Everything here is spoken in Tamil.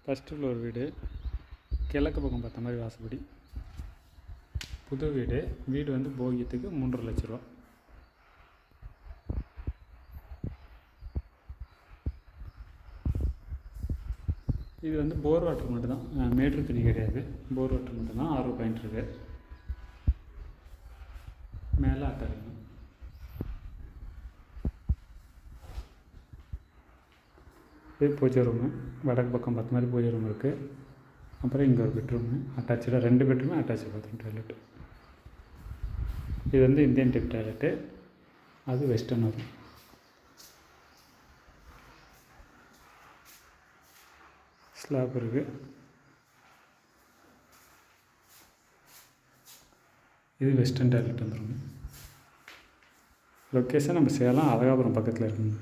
ஃபஸ்ட்டு ஃப்ளோர் வீடு, கிழக்கு பக்கம் பார்த்த மாதிரி வாசப்படி. புது வீடு. வீடு வந்து போகியத்துக்கு 3.5 லட்ச ரூபா. இது வந்து போர் வாட்டர் மட்டும்தான், மேட்ரு தண்ணி கிடையாது. போர் வாட்டர் மட்டும்தான். RO பாயிண்ட் இருக்குது. மேலே அட்டாரியம். இது பூஜை ரூமு. வடக்கு பக்கம் பார்த்த மாதிரி பூஜை ரூம் இருக்குது. அப்புறம் இங்கே ஒரு பெட்ரூமு அட்டாச்சாக, 2 பெட்ரூமு அட்டாச்சு பாத்ரூம், டாய்லெட்டு. இது வந்து இந்தியன் டைப் டாய்லெட்டு, அது வெஸ்டர்ன் வரும். ஸ்லாப் இருக்குது. இது வெஸ்டர்ன் டாய்லெட் வந்துடும். லொக்கேஷன் நம்ம சேலம் அழகாபுரம் பக்கத்தில் இருக்குங்க.